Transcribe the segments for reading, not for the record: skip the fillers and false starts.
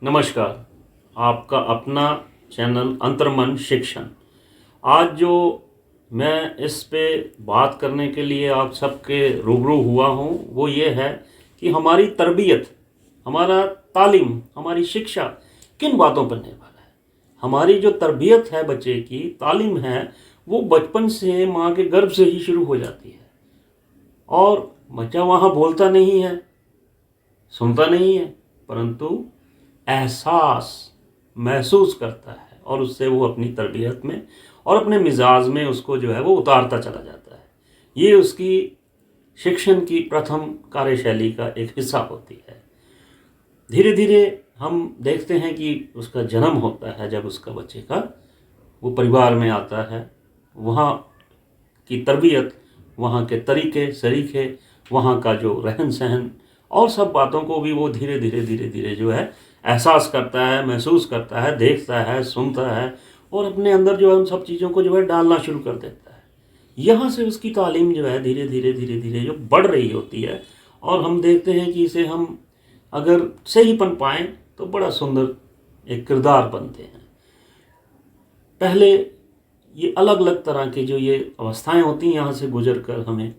नमस्कार। आपका अपना चैनल अंतर्मन शिक्षण। आज जो मैं इस पे बात करने के लिए आप सबके रूबरू हुआ हूँ वो ये है कि हमारी तरबियत, हमारा तालीम, हमारी शिक्षा किन बातों पर निर्भर है। हमारी जो तरबियत है, बच्चे की तालीम है, वो बचपन से माँ के गर्भ से ही शुरू हो जाती है। और बच्चा वहाँ बोलता नहीं है, सुनता नहीं है, परंतु एहसास महसूस करता है और उससे वो अपनी तरबियत में और अपने मिजाज में उसको जो है वो उतारता चला जाता है। ये उसकी शिक्षण की प्रथम कार्यशैली का एक हिस्सा होती है। धीरे धीरे हम देखते हैं कि उसका जन्म होता है। जब उसका बच्चे का वो परिवार में आता है, वहाँ की तरबियत, वहाँ के तरीके सरीखे, वहाँ का जो रहन सहन और सब बातों को भी वो धीरे धीरे जो है एहसास करता है, महसूस करता है, देखता है, सुनता है और अपने अंदर जो है उन सब चीज़ों को जो है डालना शुरू कर देता है। यहाँ से उसकी तालीम जो है धीरे धीरे जो बढ़ रही होती है और हम देखते हैं कि इसे हम अगर सही बन पाएँ तो बड़ा सुंदर एक किरदार बनते हैं। पहले ये अलग अलग तरह के जो ये अवस्थाएं होती हैं, यहाँ से गुजर कर हमें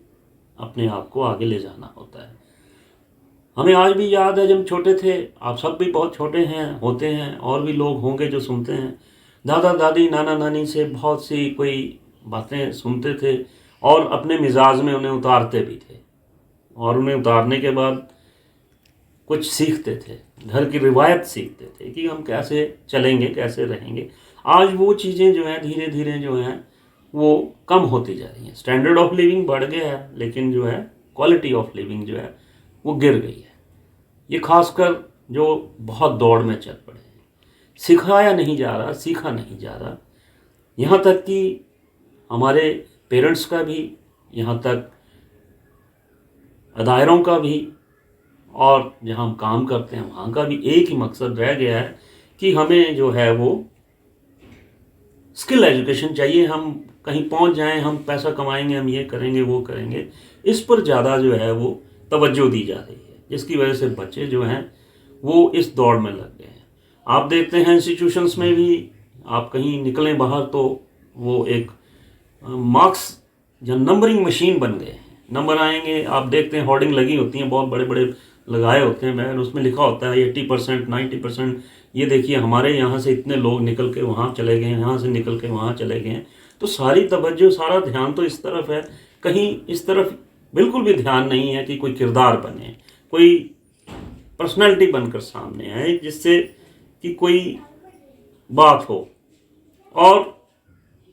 अपने आप को आगे ले जाना होता है। हमें आज भी याद है जब छोटे थे, आप सब भी बहुत छोटे हैं, होते हैं और भी लोग होंगे जो सुनते हैं। दादा दादी, नाना नानी से बहुत सी कोई बातें सुनते थे और अपने मिजाज में उन्हें उतारते भी थे और उन्हें उतारने के बाद कुछ सीखते थे, घर की रिवायत सीखते थे कि हम कैसे चलेंगे, कैसे रहेंगे। आज वो चीज़ें जो हैं धीरे धीरे जो हैं वो कम होती जा रही हैं। स्टैंडर्ड ऑफ लिविंग बढ़ गया है, लेकिन जो है क्वालिटी ऑफ लिविंग जो है वो गिर गई है। ये खासकर जो बहुत दौड़ में चल पड़े हैं, सिखाया नहीं जा रहा, सीखा नहीं जा रहा। यहाँ तक कि हमारे पेरेंट्स का भी, यहाँ तक दायरों का भी और जहाँ हम काम करते हैं वहाँ का भी एक ही मकसद रह गया है कि हमें जो है वो स्किल एजुकेशन चाहिए। हम कहीं पहुँच जाएं, हम पैसा कमाएंगे, हम ये करेंगे, वो करेंगे। इस पर ज़्यादा जो है वो तवज्जो दी जा रही है, जिसकी वजह से बच्चे जो हैं वो इस दौड़ में लग गए हैं। आप देखते हैं इंस्टीट्यूशंस में भी, आप कहीं निकलें बाहर तो वो एक मार्क्स या नंबरिंग मशीन बन गए हैं। नंबर आएंगे, आप देखते हैं होर्डिंग लगी होती हैं, बहुत बड़े बड़े लगाए होते हैं बैनर, उसमें लिखा होता है 80%, 90%। ये देखिए हमारे यहाँ से इतने लोग निकल के वहाँ चले गए हैं, यहाँ से निकल के वहाँ चले गए हैं। तो सारी तवज्जो, सारा ध्यान तो इस तरफ है, कहीं इस तरफ बिल्कुल भी ध्यान नहीं है कि कोई किरदार बने, कोई पर्सनैलिटी बनकर सामने आए जिससे कि कोई बात हो। और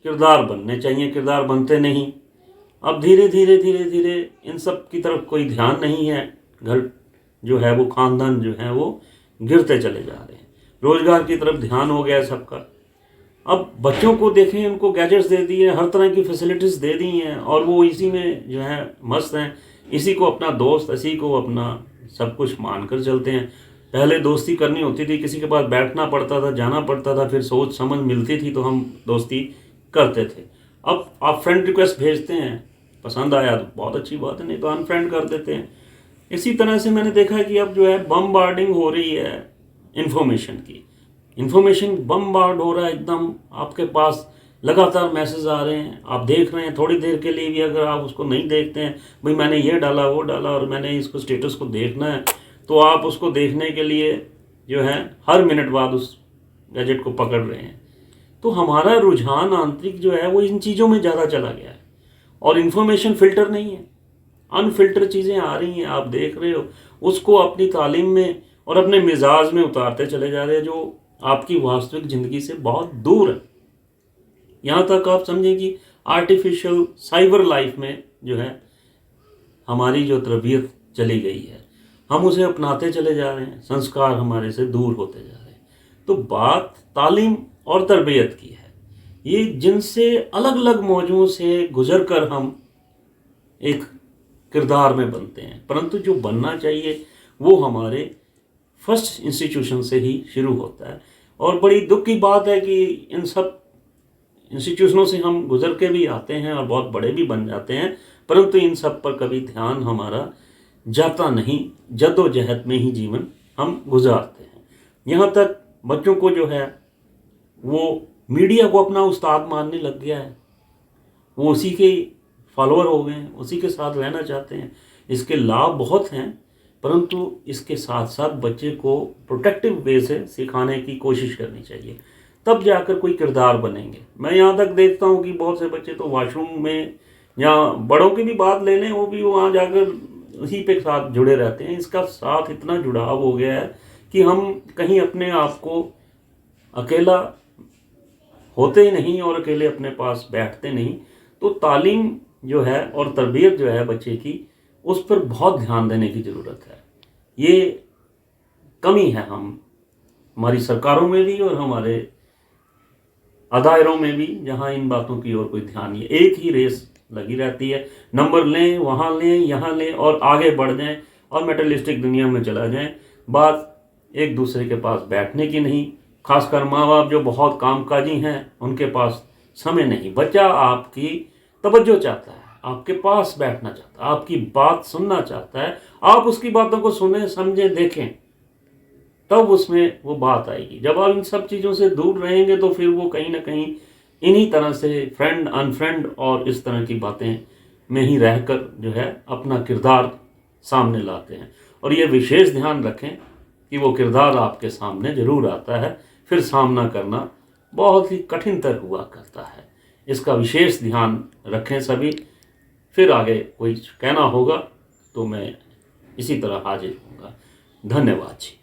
किरदार बनने चाहिए, किरदार बनते नहीं। अब धीरे धीरे इन सब की तरफ कोई ध्यान नहीं है। घर जो है वो, खानदान जो है वो गिरते चले जा रहे हैं। रोजगार की तरफ ध्यान हो गया सबका। अब बच्चों को देखें, उनको गैजेट्स दे दिए, हर तरह की फैसिलिटीज़ दे दी हैं और वो इसी में जो है मस्त हैं। इसी को अपना दोस्त, इसी को अपना सब कुछ मान कर चलते हैं। पहले दोस्ती करनी होती थी, किसी के पास बैठना पड़ता था, जाना पड़ता था, फिर सोच समझ मिलती थी तो हम दोस्ती करते थे। अब आप फ्रेंड रिक्वेस्ट भेजते हैं, पसंद आया तो बहुत अच्छी बात है, नहीं तो अनफ्रेंड कर देते हैं। इसी तरह से मैंने देखा है कि अब जो है बमबार्डिंग हो रही है इन्फॉर्मेशन की। इन्फॉर्मेशन बमबार्ड हो रहा है एकदम, आपके पास लगातार मैसेज आ रहे हैं, आप देख रहे हैं। थोड़ी देर के लिए भी अगर आप उसको नहीं देखते हैं, भाई मैंने ये डाला, वो डाला और मैंने इसको स्टेटस को देखना है, तो आप उसको देखने के लिए जो है हर मिनट बाद उस गैजेट को पकड़ रहे हैं। तो हमारा रुझान आंतरिक जो है वो इन चीज़ों में ज़्यादा चला गया है और इन्फॉर्मेशन फ़िल्टर नहीं है, अनफिल्टर चीज़ें आ रही हैं, आप देख रहे हो। उसको अपनी तालीम में और अपने मिजाज में उतारते चले जा रहे हैं, जो आपकी वास्तविक ज़िंदगी से बहुत दूर है। यहाँ तक आप समझें कि आर्टिफिशियल साइबर लाइफ में जो है हमारी जो तरबियत चली गई है, हम उसे अपनाते चले जा रहे हैं, संस्कार हमारे से दूर होते जा रहे हैं। तो बात तालीम और तरबियत की है, ये जिनसे अलग अलग मौजुओं से गुजर कर हम एक किरदार में बनते हैं, परंतु जो बनना चाहिए वो हमारे फर्स्ट इंस्टीट्यूशन से ही शुरू होता है। और बड़ी दुख की बात है कि इन सब इंस्टीट्यूशनों से हम गुजर के भी आते हैं और बहुत बड़े भी बन जाते हैं, परंतु इन सब पर कभी ध्यान हमारा जाता नहीं। जद्दोजहद में ही जीवन हम गुजारते हैं। यहाँ तक बच्चों को जो है वो मीडिया को अपना उस्ताद मानने लग गया है, वो उसी के फॉलोअर हो गए हैं, उसी के साथ रहना चाहते हैं। इसके लाभ बहुत हैं, परंतु इसके साथ साथ बच्चे को प्रोटेक्टिव वे से सिखाने की कोशिश करनी चाहिए, तब जाकर कोई किरदार बनेंगे। मैं यहाँ तक देखता हूँ कि बहुत से बच्चे तो वॉशरूम में, या बड़ों की भी बात ले लें, वो भी वहाँ जाकर उसी पे साथ जुड़े रहते हैं। इसका साथ इतना जुड़ाव हो गया है कि हम कहीं अपने आप को अकेला होते ही नहीं और अकेले अपने पास बैठते नहीं। तो तालीम जो है और तरबियत जो है बच्चे की, उस पर बहुत ध्यान देने की ज़रूरत है। ये कमी है हमारी सरकारों में भी और हमारे अदायरों में भी, जहाँ इन बातों की ओर कोई ध्यान नहीं है। एक ही रेस लगी रहती है, नंबर लें, वहाँ लें, यहाँ लें और आगे बढ़ जाएं और मेटलिस्टिक दुनिया में चला जाएं। बात एक दूसरे के पास बैठने की नहीं, खासकर माँ बाप जो बहुत कामकाजी हैं, उनके पास समय नहीं। बच्चा आपकी तवज्जो चाहता है, आपके पास बैठना चाहता है, आपकी बात सुनना चाहता है। आप उसकी बातों को सुने, समझें, देखें, तब उसमें वो बात आएगी। जब आप इन सब चीज़ों से दूर रहेंगे तो फिर वो कहीं ना कहीं इन्हीं तरह से फ्रेंड अनफ्रेंड और इस तरह की बातें में ही रहकर जो है अपना किरदार सामने लाते हैं। और ये विशेष ध्यान रखें कि वो किरदार आपके सामने ज़रूर आता है, फिर सामना करना बहुत ही कठिनतर हुआ करता है। इसका विशेष ध्यान रखें सभी। फिर आगे कोई कहना होगा तो मैं इसी तरह हाजिर होऊंगा। धन्यवाद जी।